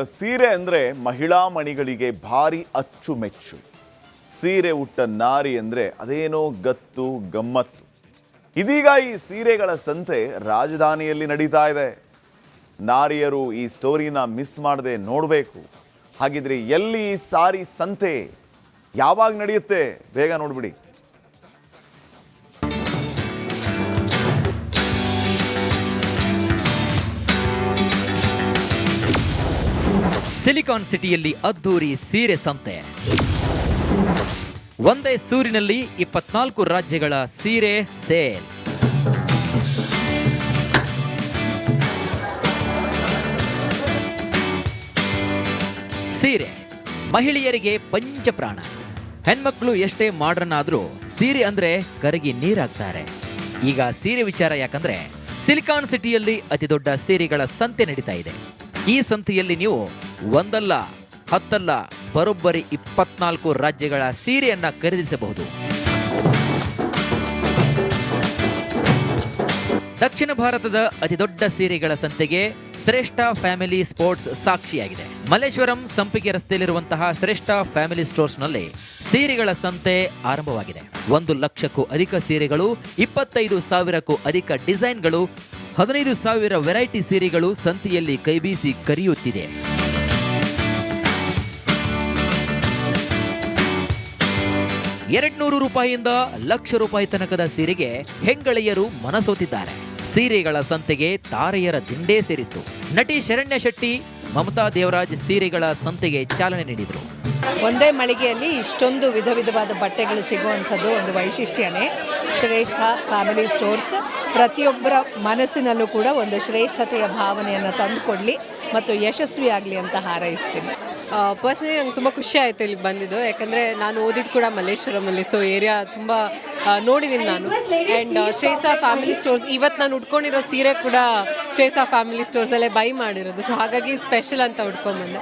ಸೀರೆ ಅಂದ್ರೆ ಮಹಿಳಾ ಮಣಿಗಳಿಗೆ ಭಾರಿ ಅಚ್ಚುಮೆಚ್ಚು. ಸೀರೆ ಉಟ್ಟ ನಾರಿ ಅಂದ್ರೆ ಅದೇನೋ ಗತ್ತು ಗಮ್ಮತ್ತು. ಇದೀಗ ಈ ಸೀರೆಗಳ ಸಂತೆ ರಾಜಧಾನಿಯಲ್ಲಿ ನಡೀತಾ ಇದೆ. ನಾರಿಯರು ಈ ಸ್ಟೋರಿನ ಮಿಸ್ ಮಾಡದೆ ನೋಡಬೇಕು. ಹಾಗಿದ್ರೆ ಎಲ್ಲಿ ಈ ಸಾರಿ ಸಂತೆ ಯಾವಾಗ ನಡೆಯುತ್ತೆ ಬೇಗ ನೋಡ್ಬಿಡಿ. ಸಿಲಿಕಾನ್ ಸಿಟಿಯಲ್ಲಿ ಅದ್ದೂರಿ ಸೀರೆ ಸಂತೆ. ಒಂದೇ ಸೂರಿನಲ್ಲಿ 24 ರಾಜ್ಯಗಳ ಸೀರೆ ಸೇಲ್. ಸೀರೆ ಮಹಿಳೆಯರಿಗೆ ಪಂಚಪ್ರಾಣ. ಹೆಣ್ಮಕ್ಳು ಎಷ್ಟೇ ಮಾಡ್ರನ್ ಆದ್ರೂ ಸೀರೆ ಅಂದ್ರೆ ಕರಗಿ ನೀರಾಗ್ತಾರೆ. ಈಗ ಸೀರೆ ವಿಚಾರ ಯಾಕಂದ್ರೆ ಸಿಲಿಕಾನ್ ಸಿಟಿಯಲ್ಲಿ ಅತಿ ದೊಡ್ಡ ಸೀರೆಗಳ ಸಂತೆ ನಡೀತಾ ಇದೆ. ಈ ಸಂತೆಯಲ್ಲಿ ನೀವು ಒಂದಲ್ಲ ಹತ್ತಲ್ಲ ಬರೋಬ್ಬರಿ 24 ರಾಜ್ಯಗಳ ಸೀರೆಯನ್ನ ಖರೀದಿಸಬಹುದು. ದಕ್ಷಿಣ ಭಾರತದ ಅತಿ ದೊಡ್ಡ ಸೀರೆಗಳ ಸಂತೆಗೆ ಶ್ರೇಷ್ಠ ಫ್ಯಾಮಿಲಿ ಸ್ಪೋರ್ಟ್ಸ್ ಸಾಕ್ಷಿಯಾಗಿದೆ. ಮಲ್ಲೇಶ್ವರಂ ಸಂಪಿಗೆ ರಸ್ತೆಯಲ್ಲಿರುವಂತಹ ಶ್ರೇಷ್ಠ ಫ್ಯಾಮಿಲಿ ಸ್ಟೋರ್ಸ್ನಲ್ಲಿ ಸೀರೆಗಳ ಸಂತೆ ಆರಂಭವಾಗಿದೆ. 1 ಲಕ್ಷಕ್ಕೂ ಅಧಿಕ ಸೀರೆಗಳು, 25,000ಕ್ಕೂ ಅಧಿಕ ಡಿಸೈನ್ಗಳು, 15,000 ವೆರೈಟಿ ಸೀರೆಗಳು ಸಂತೆಯಲ್ಲಿ ಕೈಬೀಸಿ ಕರೆಯುತ್ತಿದೆ. ₹200 ₹1,00,000 ತನಕದ ಸೀರೆಗೆ ಹೆಂಗಳೆಯರು ಮನಸೋತಿದ್ದಾರೆ. ಸೀರೆಗಳ ಸಂತೆಗೆ ತಾರೆಯರ ದಿಂಡೇ ಸೇರಿತ್ತು. ನಟಿ ಶರಣ್ಯ ಶೆಟ್ಟಿ, ಮಮತಾ ದೇವರಾಜ್ ಸೀರೆಗಳ ಸಂತೆಗೆ ಚಾಲನೆ ನೀಡಿದರು. ಒಂದೇ ಮಳಿಗೆಯಲ್ಲಿ ಇಷ್ಟೊಂದು ವಿಧ ವಿಧವಾದ ಬಟ್ಟೆಗಳು ಸಿಗುವಂಥದ್ದು ಒಂದು ವೈಶಿಷ್ಟ್ಯನೇ. ಶ್ರೇಷ್ಠ ಫ್ಯಾಮಿಲಿ ಸ್ಟೋರ್ಸ್ ಪ್ರತಿಯೊಬ್ಬರ ಮನಸ್ಸಿನಲ್ಲೂ ಕೂಡ ಒಂದು ಶ್ರೇಷ್ಠತೆಯ ಭಾವನೆಯನ್ನು ತಂದುಕೊಡಲಿ ಮತ್ತು ಯಶಸ್ವಿಯಾಗಲಿ ಅಂತ ಹಾರೈಸ್ತೀನಿ. ಪರ್ಸನಲಿ ನಂಗೆ ತುಂಬ ಖುಷಿ ಆಯಿತು ಇಲ್ಲಿ ಬಂದಿದ್ದು. ಯಾಕಂದರೆ ನಾನು ಓದಿದ್ದು ಕೂಡ ಮಲ್ಲೇಶ್ವರಮಲ್ಲಿ, ಸೊ ಏರಿಯಾ ತುಂಬ ನೋಡಿದ್ದೀನಿ ನಾನು. ಆ್ಯಂಡ್ ಶ್ರೇಷ್ಠ ಫ್ಯಾಮಿಲಿ ಸ್ಟೋರ್ಸ್, ಇವತ್ತು ನಾನು ಉಟ್ಕೊಂಡಿರೋ ಸೀರೆ ಕೂಡ ಶ್ರೇಷ್ಠ ಫ್ಯಾಮಿಲಿ ಸ್ಟೋರ್ಸಲ್ಲೇ ಬೈ ಮಾಡಿರೋದು. ಸೊ ಹಾಗಾಗಿ ಸ್ಪೆಷಲ್ ಅಂತ ಉಟ್ಕೊಂಬಂದೆ.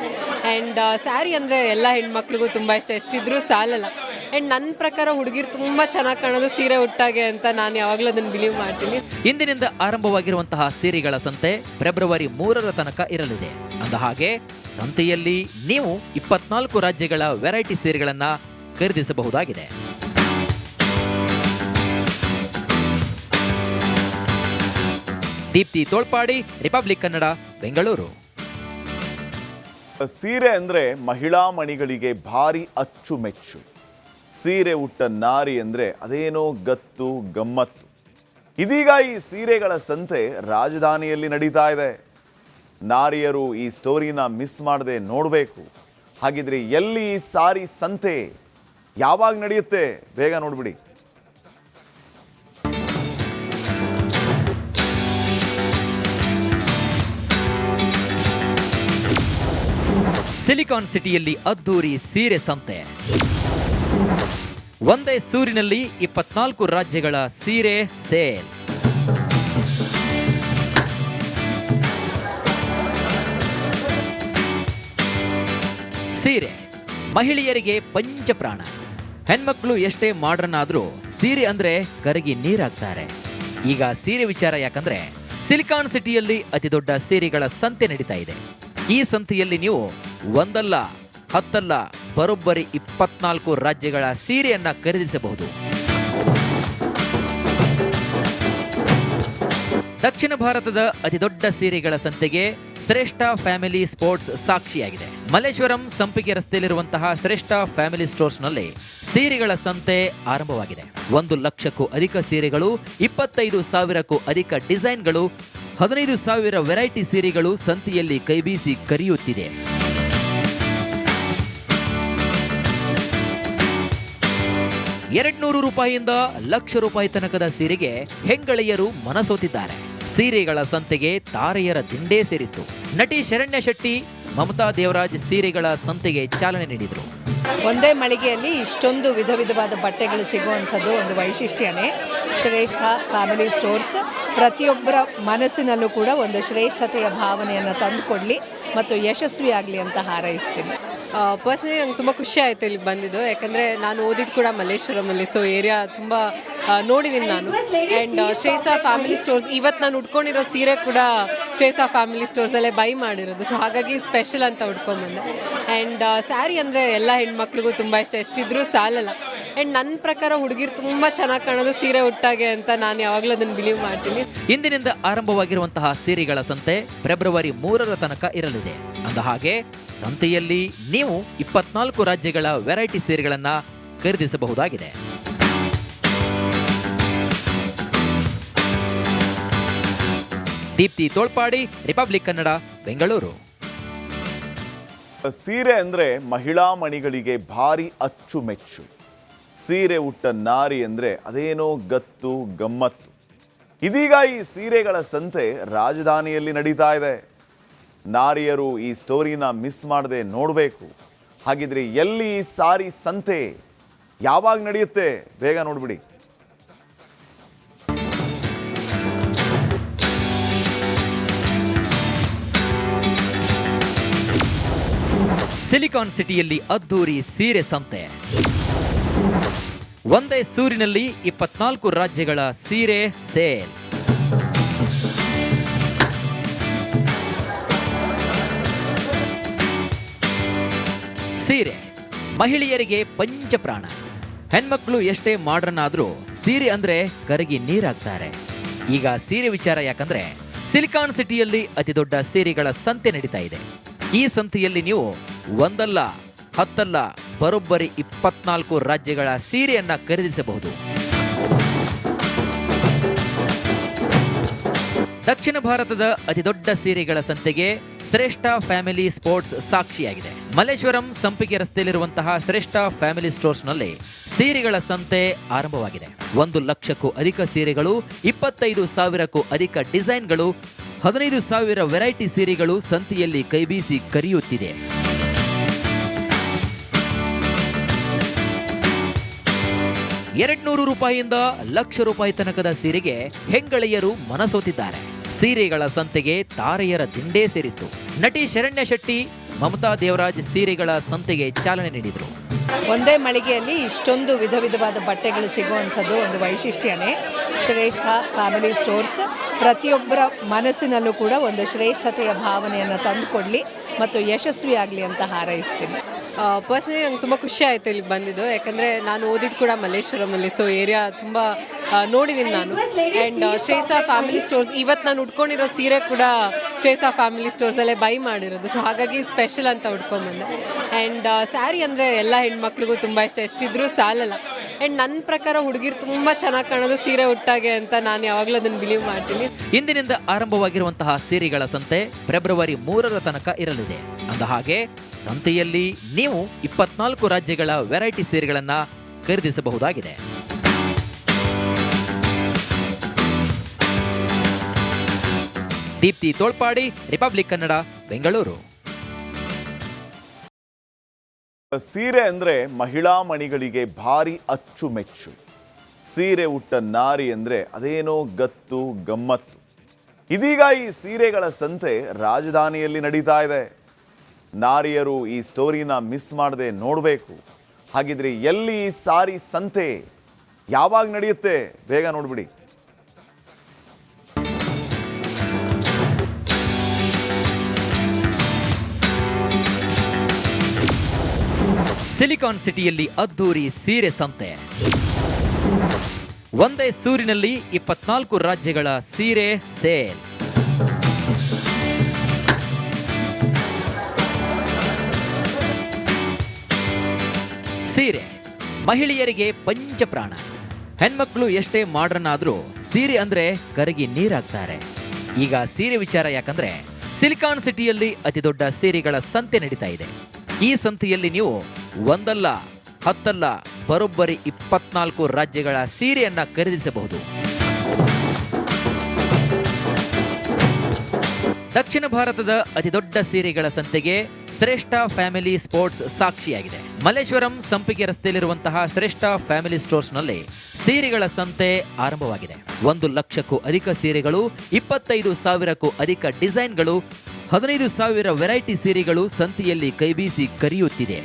ಆ್ಯಂಡ್ ಸ್ಯಾರಿ ಅಂದರೆ ಎಲ್ಲ ಹೆಣ್ಮಕ್ಳಿಗೂ ತುಂಬ ಇಷ್ಟ, ಎಷ್ಟಿದ್ರೂ ಸಾಲಲ್ಲ. ಆ್ಯಂಡ್ ನನ್ನ ಪ್ರಕಾರ ಹುಡುಗಿರು ತುಂಬ ಚೆನ್ನಾಗಿ ಕಾಣೋದು ಸೀರೆ ಉಟ್ಟಾಗೆ ಅಂತ ನಾನು ಯಾವಾಗಲೂ ಅದನ್ನು ಬಿಲೀವ್ ಮಾಡ್ತೀನಿ. ಇಂದಿನಿಂದ ಆರಂಭವಾಗಿರುವಂತಹ ಸೀರೆಗಳ ಸಂತೆ ಫೆಬ್ರವರಿ 3ರ ತನಕ ಇರಲಿದೆ. ಅಂದ ಹಾಗೆ ಸಂತೆಯಲ್ಲಿ ನೀವು 24 ರಾಜ್ಯಗಳ ವೆರೈಟಿ ಸೀರೆಗಳನ್ನು ಖರೀದಿಸಬಹುದಾಗಿದೆ. ದೀಪ್ತಿ ತೋಳ್ಪಾಡಿ, ರಿಪಬ್ಲಿಕ್ ಕನ್ನಡ, ಬೆಂಗಳೂರು. ಸೀರೆ ಅಂದ್ರೆ ಮಹಿಳಾ ಮಣಿಗಳಿಗೆ ಭಾರಿ ಅಚ್ಚುಮೆಚ್ಚು. ಸೀರೆ ಉಟ್ಟ ನಾರಿ ಅಂದ್ರೆ ಅದೇನೋ ಗತ್ತು ಗಮ್ಮತ್ತು. ಇದೀಗ ಈ ಸೀರೆಗಳ ಸಂತೆ ರಾಜಧಾನಿಯಲ್ಲಿ ನಡೀತಾ ಇದೆ. ನಾರಿಯರು ಈ ಸ್ಟೋರಿನ ಮಿಸ್ ಮಾಡದೆ ನೋಡಬೇಕು. ಹಾಗಿದ್ರೆ ಎಲ್ಲಿ ಈ ಸಾರಿ ಸಂತೆ ಯಾವಾಗ ನಡೆಯುತ್ತೆ ಬೇಗ ನೋಡ್ಬಿಡಿ. ಸಿಲಿಕಾನ್ ಸಿಟಿಯಲ್ಲಿ ಅದ್ದೂರಿ ಸೀರೆ ಸಂತೆ. ಒಂದೇ ಸೂರಿನಲ್ಲಿ 24 ರಾಜ್ಯಗಳ ಸೀರೆ ಸೇಲ್. ಸೀರೆ ಮಹಿಳೆಯರಿಗೆ ಪಂಚಪ್ರಾಣ. ಹೆಣ್ಮಕ್ಳು ಎಷ್ಟೇ ಮಾಡ್ರನ್ ಆದ್ರೂ ಸೀರೆ ಅಂದ್ರೆ ಕರಗಿ ನೀರಾಗ್ತಾರೆ. ಈಗ ಸೀರೆ ವಿಚಾರ ಯಾಕಂದ್ರೆ ಸಿಲಿಕಾನ್ ಸಿಟಿಯಲ್ಲಿ ಅತಿ ದೊಡ್ಡ ಸೀರೆಗಳ ಸಂತೆ ನಡೀತಾ ಇದೆ. ಈ ಸಂತೆಯಲ್ಲಿ ನೀವು ಒಂದಲ್ಲ ಹತ್ತಲ್ಲ ಬರೋಬ್ಬರಿ 24 ರಾಜ್ಯಗಳ ಸೀರೆಯನ್ನ ಖರೀದಿಸಬಹುದು. ದಕ್ಷಿಣ ಭಾರತದ ಅತಿ ದೊಡ್ಡ ಸೀರೆಗಳ ಸಂತೆಗೆ ಶ್ರೇಷ್ಠ ಫ್ಯಾಮಿಲಿ ಸ್ಪೋರ್ಟ್ಸ್ ಸಾಕ್ಷಿಯಾಗಿದೆ. ಮಲ್ಲೇಶ್ವರಂ ಸಂಪಿಗೆ ರಸ್ತೆಯಲ್ಲಿರುವಂತಹ ಶ್ರೇಷ್ಠ ಫ್ಯಾಮಿಲಿ ಸ್ಟೋರ್ಸ್ನಲ್ಲಿ ಸೀರೆಗಳ ಸಂತೆ ಆರಂಭವಾಗಿದೆ. 1 ಲಕ್ಷಕ್ಕೂ ಅಧಿಕ ಸೀರೆಗಳು, 25,000ಕ್ಕೂ ಅಧಿಕ ಡಿಸೈನ್ಗಳು, 15,000 ವೆರೈಟಿ ಸೀರೆಗಳು ಸಂತೆಯಲ್ಲಿ ಕೈಬೀಸಿ ಕರೆಯುತ್ತಿದೆ. ₹200 ₹1,00,000 ತನಕದ ಸೀರೆಗೆ ಹೆಂಗಳೆಯರು ಮನಸೋತಿದ್ದಾರೆ. ಸೀರೆಗಳ ಸಂತೆಗೆ ತಾರೆಯರ ದಿಂಡೇ ಸೇರಿತ್ತು. ನಟಿ ಶರಣ್ಯ ಶೆಟ್ಟಿ, ಮಮತಾ ದೇವರಾಜ್ ಸೀರೆಗಳ ಸಂತೆಗೆ ಚಾಲನೆ ನೀಡಿದರು. ಒಂದೇ ಮಳಿಗೆಯಲ್ಲಿ ಇಷ್ಟೊಂದು ವಿಧ ವಿಧವಾದ ಬಟ್ಟೆಗಳು ಸಿಗುವಂಥದ್ದು ಒಂದು ವೈಶಿಷ್ಟ್ಯನೇ. ಶ್ರೇಷ್ಠ ಫ್ಯಾಮಿಲಿ ಸ್ಟೋರ್ಸ್ ಪ್ರತಿಯೊಬ್ಬರ ಮನಸ್ಸಿನಲ್ಲೂ ಕೂಡ ಒಂದು ಶ್ರೇಷ್ಠತೆಯ ಭಾವನೆಯನ್ನು ತಂದುಕೊಡಲಿ ಮತ್ತು ಯಶಸ್ವಿಯಾಗಲಿ ಅಂತ ಹಾರೈಸ್ತೀನಿ. ಪರ್ಸ್ನಲಿ ನಂಗೆ ತುಂಬ ಖುಷಿ ಆಯಿತು ಇಲ್ಲಿಗೆ ಬಂದಿದ್ದು, ಯಾಕಂದರೆ ನಾನು ಓದಿದ್ದು ಕೂಡ ಮಲ್ಲೇಶ್ವರಮಲ್ಲಿ, ಸೊ ಏರಿಯಾ ತುಂಬ ನೋಡಿದ್ದೀನಿ ನಾನು. ಆ್ಯಂಡ್ ಶ್ರೇಷ್ಠ ಫ್ಯಾಮಿಲಿ ಸ್ಟೋರ್ಸ್, ಇವತ್ತು ನಾನು ಉಟ್ಕೊಂಡಿರೋ ಸೀರೆ ಕೂಡ ಶ್ರೇಷ್ಠ ಫ್ಯಾಮಿಲಿ ಸ್ಟೋರ್ಸಲ್ಲೇ ಬೈ ಮಾಡಿರೋದು, ಸೊ ಹಾಗಾಗಿ ಸ್ಪೆಷಲ್ ಅಂತ ಉಟ್ಕೊಂಬಂದೆ. ಆ್ಯಂಡ್ ಸ್ಯಾರಿ ಅಂದರೆ ಎಲ್ಲ ಹೆಣ್ಮಕ್ಳಿಗೂ ತುಂಬ ಇಷ್ಟ, ಎಷ್ಟಿದ್ರೂ ಸಾಲಲ್ಲ. ಆ್ಯಂಡ್ ನನ್ನ ಪ್ರಕಾರ ಹುಡುಗಿರು ತುಂಬ ಚೆನ್ನಾಗಿ ಕಾಣೋದು ಸೀರೆ ಉಟ್ಟಾಗೆ ಅಂತ ನಾನು ಯಾವಾಗಲೂ ಅದನ್ನು ಬಿಲೀವ್ ಮಾಡ್ತೀನಿ. ಇಂದಿನಿಂದ ಆರಂಭವಾಗಿರುವಂತಹ ಸೀರೆಗಳ ಸಂತೆ ಫೆಬ್ರವರಿ 3ರ ತನಕ ಇರಲಿದೆ. ಅಂದಹಾಗೆ ಸಂತೆಯಲ್ಲಿ ನೀವು 24 ರಾಜ್ಯಗಳ ವೆರೈಟಿ ಸೀರೆಗಳನ್ನ ಖರೀದಿಸಬಹುದಾಗಿದೆ. ದೀಪ್ತಿ ತೋಳ್ಪಾಡಿ, ರಿಪಬ್ಲಿಕ್ ಕನ್ನಡ, ಬೆಂಗಳೂರು. ಸೀರೆ ಅಂದ್ರೆ ಮಹಿಳಾ ಮಣಿಗಳಿಗೆ ಭಾರಿ ಅಚ್ಚುಮೆಚ್ಚು. ಸೀರೆ ಉಟ್ಟ ನಾರಿ ಅಂದ್ರೆ ಅದೇನೋ ಗತ್ತು ಗಮ್ಮತ್ತು. ಇದೀಗ ಈ ಸೀರೆಗಳ ಸಂತೆ ರಾಜಧಾನಿಯಲ್ಲಿ ನಡೀತಾ ಇದೆ. ನಾರಿಯರು ಈ ಸ್ಟೋರಿನ ಮಿಸ್ ಮಾಡದೆ ನೋಡಬೇಕು. ಹಾಗಿದ್ರೆ ಎಲ್ಲಿ ಈ ಸಾರಿ ಸಂತೆ, ಯಾವಾಗ ನಡೆಯುತ್ತೆ, ಬೇಗ ನೋಡ್ಬಿಡಿ. ಸಿಲಿಕಾನ್ ಸಿಟಿಯಲ್ಲಿ ಅದ್ದೂರಿ ಸೀರೆ ಸಂತೆ. ಒಂದೇ ಸೂರಿನಲ್ಲಿ 24 ರಾಜ್ಯಗಳ ಸೀರೆ ಸೇಲ್. ಸೀರೆ ಮಹಿಳೆಯರಿಗೆ ಪಂಚಪ್ರಾಣ. ಹೆಣ್ಮಕ್ಳು ಎಷ್ಟೇ ಮಾಡ್ರನ್ ಆದ್ರೂ ಸೀರೆ ಅಂದ್ರೆ ಕರಗಿ ನೀರಾಗ್ತಾರೆ. ಈಗ ಸೀರೆ ವಿಚಾರ ಯಾಕಂದ್ರೆ ಸಿಲಿಕಾನ್ ಸಿಟಿಯಲ್ಲಿ ಅತಿ ದೊಡ್ಡ ಸೀರೆಗಳ ಸಂತೆ ನಡೀತಾ ಇದೆ. ಈ ಸಂತೆಯಲ್ಲಿ ನೀವು ಒಂದಲ್ಲ 10 ಅಲ್ಲ, ಬರೋಬ್ಬರಿ 24 ರಾಜ್ಯಗಳ ಸೀರೆಯನ್ನ ಖರೀದಿಸಬಹುದು. ದಕ್ಷಿಣ ಭಾರತದ ಅತಿ ದೊಡ್ಡ ಸೀರೆಗಳ ಸಂತೆಗೆ ಶ್ರೇಷ್ಠ ಫ್ಯಾಮಿಲಿ ಸ್ಪೋರ್ಟ್ಸ್ ಸಾಕ್ಷಿಯಾಗಿದೆ. ಮಲ್ಲೇಶ್ವರಂ ಸಂಪಿಗೆ ರಸ್ತೆಯಲ್ಲಿರುವಂತಹ ಶ್ರೇಷ್ಠ ಫ್ಯಾಮಿಲಿ ಸ್ಟೋರ್ಸ್ನಲ್ಲಿ ಸೀರೆಗಳ ಸಂತೆ ಆರಂಭವಾಗಿದೆ. 1 ಲಕ್ಷಕ್ಕೂ ಅಧಿಕ ಸೀರೆಗಳು, 25,000ಕ್ಕೂ ಅಧಿಕ ಡಿಸೈನ್ಗಳು, 15,000 ವೆರೈಟಿ ಸೀರೆಗಳು ಸಂತೆಯಲ್ಲಿ ಕೈಬೀಸಿ ಕರೆಯುತ್ತಿದೆ. ₹200 ₹1,00,000 ತನಕದ ಸೀರೆಗೆ ಹೆಂಗಳೆಯರು ಮನಸೋತಿದ್ದಾರೆ. ಸೀರೆಗಳ ಸಂತೆಗೆ ತಾರೆಯರ ದಿಂಡೇ ಸೇರಿತ್ತು. ನಟಿ ಶರಣ್ಯ ಶೆಟ್ಟಿ, ಮಮತಾ ದೇವರಾಜ್ ಸೀರೆಗಳ ಸಂತೆಗೆ ಚಾಲನೆ ನೀಡಿದರು. ಒಂದೇ ಮಳಿಗೆಯಲ್ಲಿ ಇಷ್ಟೊಂದು ವಿಧ ವಿಧವಾದ ಬಟ್ಟೆಗಳು ಸಿಗುವಂಥದ್ದು ಒಂದು ವೈಶಿಷ್ಟ್ಯನೇ. ಶ್ರೇಷ್ಠ ಫ್ಯಾಮಿಲಿ ಸ್ಟೋರ್ಸ್ ಪ್ರತಿಯೊಬ್ಬರ ಮನಸ್ಸಿನಲ್ಲೂ ಕೂಡ ಒಂದು ಶ್ರೇಷ್ಠತೆಯ ಭಾವನೆಯನ್ನು ತಂದುಕೊಡಲಿ ಮತ್ತು ಯಶಸ್ವಿಯಾಗಲಿ ಅಂತ ಹಾರೈಸ್ತೀನಿ. ಪರ್ಸ್ನಲಿ ನಂಗೆ ತುಂಬ ಖುಷಿ ಆಯಿತು ಇಲ್ಲಿಗೆ ಬಂದಿದ್ದು, ಯಾಕಂದರೆ ನಾನು ಓದಿದ್ದು ಕೂಡ ಮಲ್ಲೇಶ್ವರಮಲ್ಲಿ, ಸೊ ಏರಿಯಾ ತುಂಬ ನೋಡಿದ್ದೀನಿ ನಾನು. ಆ್ಯಂಡ್ ಶ್ರೇಷ್ಠ ಫ್ಯಾಮಿಲಿ ಸ್ಟೋರ್ಸ್, ಇವತ್ತು ನಾನು ಉಟ್ಕೊಂಡಿರೋ ಸೀರೆ ಕೂಡ ಶ್ರೇಷ್ಠ ಫ್ಯಾಮಿಲಿ ಸ್ಟೋರ್ಸಲ್ಲೇ ಬೈ ಮಾಡಿರೋದು, ಸೊ ಹಾಗಾಗಿ ಸ್ಪೆಷಲ್ ಅಂತ ಉಟ್ಕೊಂಬಂದೆ. ಆ್ಯಂಡ್ ಸ್ಯಾರಿ ಅಂದರೆ ಎಲ್ಲ ಹೆಣ್ಮಕ್ಳಿಗೂ ತುಂಬ ಇಷ್ಟ, ಎಷ್ಟಿದ್ರೂ ಸಾಲಲ್ಲ. ಆ್ಯಂಡ್ ನನ್ನ ಪ್ರಕಾರ ಹುಡುಗಿರು ತುಂಬ ಚೆನ್ನಾಗಿ ಕಾಣೋದು ಸೀರೆ ಉಟ್ಟಾಗೆ ಅಂತ ನಾನು ಯಾವಾಗಲೂ ಅದನ್ನು ಬಿಲೀವ್ ಮಾಡ್ತೀನಿ. ಇಂದಿನಿಂದ ಆರಂಭವಾಗಿರುವಂತಹ ಸೀರೆಗಳ ಸಂತೆ ಫೆಬ್ರವರಿ 3ರ ತನಕ ಇರಲಿದೆ. ಅಂದಹಾಗೆ ಸಂತೆಯಲ್ಲಿ ನೀವು 24 ರಾಜ್ಯಗಳ ವೆರೈಟಿ ಸೀರೆಗಳನ್ನ ಖರೀದಿಸಬಹುದಾಗಿದೆ. ದೀಪ್ತಿ ತೋಳ್ಪಾಡಿ, ರಿಪಬ್ಲಿಕ್ ಕನ್ನಡ, ಬೆಂಗಳೂರು. ಸೀರೆ ಅಂದ್ರೆ ಮಹಿಳಾ ಮಣಿಗಳಿಗೆ ಭಾರಿ ಅಚ್ಚುಮೆಚ್ಚು. ಸೀರೆ ಉಟ್ಟ ನಾರಿ ಅಂದ್ರೆ ಅದೇನೋ ಗತ್ತು ಗಮ್ಮತ್ತು. ಇದೀಗ ಈ ಸೀರೆಗಳ ಸಂತೆ ರಾಜಧಾನಿಯಲ್ಲಿ ನಡೀತಾ ಇದೆ. ನಾರಿಯರು ಈ ಸ್ಟೋರಿನ ಮಿಸ್ ಮಾಡದೆ ನೋಡಬೇಕು. ಹಾಗಿದ್ರೆ ಎಲ್ಲಿ ಈ ಸಾರಿ ಸಂತೆ, ಯಾವಾಗ ನಡೆಯುತ್ತೆ, ಬೇಗ ನೋಡ್ಬಿಡಿ. ಸಿಲಿಕಾನ್ ಸಿಟಿಯಲ್ಲಿ ಅದ್ದೂರಿ ಸೀರೆ ಸಂತೆ. ಒಂದೇ ಸೂರಿನಲ್ಲಿ 24 ರಾಜ್ಯಗಳ ಸೀರೆ ಸೇಲ್. ಸೀರೆ ಮಹಿಳೆಯರಿಗೆ ಪಂಚಪ್ರಾಣ. ಹೆಣ್ಮಕ್ಳು ಎಷ್ಟೇ ಮಾಡ್ರನ್ ಆದ್ರೂ ಸೀರೆ ಅಂದ್ರೆ ಕರಗಿ ನೀರಾಗ್ತಾರೆ. ಈಗ ಸೀರೆ ವಿಚಾರ ಯಾಕಂದ್ರೆ ಸಿಲಿಕಾನ್ ಸಿಟಿಯಲ್ಲಿ ಅತಿ ದೊಡ್ಡ ಸೀರೆಗಳ ಸಂತೆ ನಡೀತಾ ಇದೆ. ಈ ಸಂತೆಯಲ್ಲಿ ನೀವು ಒಂದಲ್ಲ 10 ಅಲ್ಲ, ಬರೋಬ್ಬರಿ 24 ರಾಜ್ಯಗಳ ಸೀರೆಯನ್ನ ಖರೀದಿಸಬಹುದು. ದಕ್ಷಿಣ ಭಾರತದ ಅತಿ ದೊಡ್ಡ ಸೀರೆಗಳ ಸಂತೆಗೆ ಶ್ರೇಷ್ಠ ಫ್ಯಾಮಿಲಿ ಸ್ಪೋರ್ಟ್ಸ್ ಸಾಕ್ಷಿಯಾಗಿದೆ. ಮಲ್ಲೇಶ್ವರಂ ಸಂಪಿಗೆ ರಸ್ತೆಯಲ್ಲಿರುವಂತಹ ಶ್ರೇಷ್ಠ ಫ್ಯಾಮಿಲಿ ಸ್ಟೋರ್ಸ್ನಲ್ಲಿ ಸೀರೆಗಳ ಸಂತೆ ಆರಂಭವಾಗಿದೆ. 1 ಲಕ್ಷಕ್ಕೂ ಅಧಿಕ ಸೀರೆಗಳು, 25,000ಕ್ಕೂ ಅಧಿಕ ಡಿಸೈನ್ಗಳು, 15,000 ವೆರೈಟಿ ಸೀರೆಗಳು ಸಂತೆಯಲ್ಲಿ ಕೈಬೀಸಿ ಕರೆಯುತ್ತಿದೆ.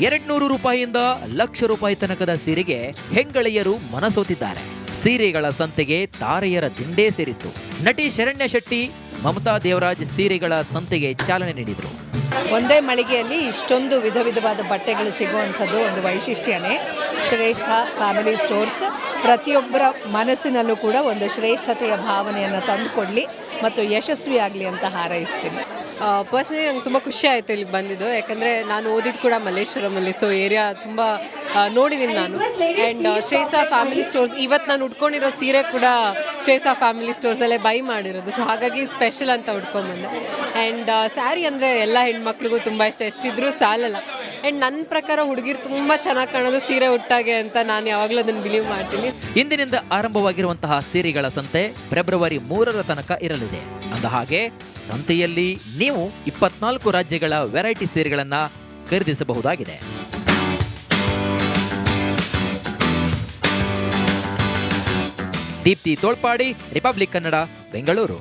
₹200 ಲಕ್ಷ ರೂಪಾಯಿ ತನಕದ ಸೀರೆಗೆ ಹೆಂಗಳೆಯರು ಮನಸೋತಿದ್ದಾರೆ. ಸೀರೆಗಳ ಸಂತೆಗೆ ತಾರೆಯರ ದಿಂಡೇ ಸೇರಿತ್ತು. ನಟಿ ಶರಣ್ಯ ಶೆಟ್ಟಿ, ಮಮತಾ ದೇವರಾಜ್ ಸೀರೆಗಳ ಸಂತೆಗೆ ಚಾಲನೆ ನೀಡಿದರು. ಒಂದೇ ಮಳಿಗೆಯಲ್ಲಿ ಇಷ್ಟೊಂದು ವಿಧ ವಿಧವಾದ ಬಟ್ಟೆಗಳು ಸಿಗುವಂಥದ್ದು ಒಂದು ವೈಶಿಷ್ಟ್ಯನೇ. ಶ್ರೇಷ್ಠ ಫ್ಯಾಮಿಲಿ ಸ್ಟೋರ್ಸ್ ಪ್ರತಿಯೊಬ್ಬರ ಮನಸ್ಸಿನಲ್ಲೂ ಕೂಡ ಒಂದು ಶ್ರೇಷ್ಠತೆಯ ಭಾವನೆಯನ್ನು ತಂದುಕೊಡಲಿ ಮತ್ತು ಯಶಸ್ವಿಯಾಗಲಿ ಅಂತ ಹಾರೈಸ್ತೀನಿ. ಪರ್ಸ್ನಲಿ ನಂಗೆ ತುಂಬ ಖುಷಿ ಆಯಿತು ಇಲ್ಲಿಗೆ ಬಂದಿದ್ದು, ಯಾಕಂದರೆ ನಾನು ಓದಿದ್ದು ಕೂಡ ಮಲ್ಲೇಶ್ವರಮಲ್ಲಿ, ಸೊ ಏರಿಯಾ ತುಂಬ ನೋಡಿದ್ದೀನಿ ನಾನು. ಆ್ಯಂಡ್ ಶ್ರೇಷ್ಠ ಫ್ಯಾಮಿಲಿ ಸ್ಟೋರ್ಸ್, ಇವತ್ತು ನಾನು ಉಟ್ಕೊಂಡಿರೋ ಸೀರೆ ಕೂಡ ಶ್ರೇಷ್ಠ ಫ್ಯಾಮಿಲಿ ಸ್ಟೋರ್ಸಲ್ಲೇ ಬೈ ಮಾಡಿರೋದು, ಸೊ ಹಾಗಾಗಿ ಸ್ಪೆಷಲ್ ಅಂತ ಉಟ್ಕೊಂಬಂದೆ. ಆ್ಯಂಡ್ ಸ್ಯಾರಿ ಅಂದರೆ ಎಲ್ಲ ಹೆಣ್ಮಕ್ಳಿಗೂ ತುಂಬ ಇಷ್ಟ, ಎಷ್ಟಿದ್ರೂ ಸಾಲಲ್ಲ. ಆ್ಯಂಡ್ ನನ್ನ ಪ್ರಕಾರ ಹುಡುಗಿರು ತುಂಬ ಚೆನ್ನಾಗಿ ಕಾಣೋದು ಸೀರೆ ಉಟ್ಟಾಗೆ ಅಂತ ನಾನು ಯಾವಾಗಲೂ ಅದನ್ನು ಬಿಲೀವ್ ಮಾಡ್ತೀನಿ. ಇಂದಿನಿಂದ ಆರಂಭವಾಗಿರುವಂತಹ ಸೀರೆಗಳ ಸಂತೆ ಫೆಬ್ರವರಿ 3 ತನಕ ಇರಲಿದೆ. ಅಂದ ಹಾಗೆ ಸಂತೆಯಲ್ಲಿ ನೀವು 24 ರಾಜ್ಯಗಳ ವೆರೈಟಿ ಸೀರೆಗಳನ್ನು ಖರೀದಿಸಬಹುದಾಗಿದೆ. ದೀಪ್ತಿ ತೋಳ್ಪಾಡಿ, ರಿಪಬ್ಲಿಕ್ ಕನ್ನಡ, ಬೆಂಗಳೂರು.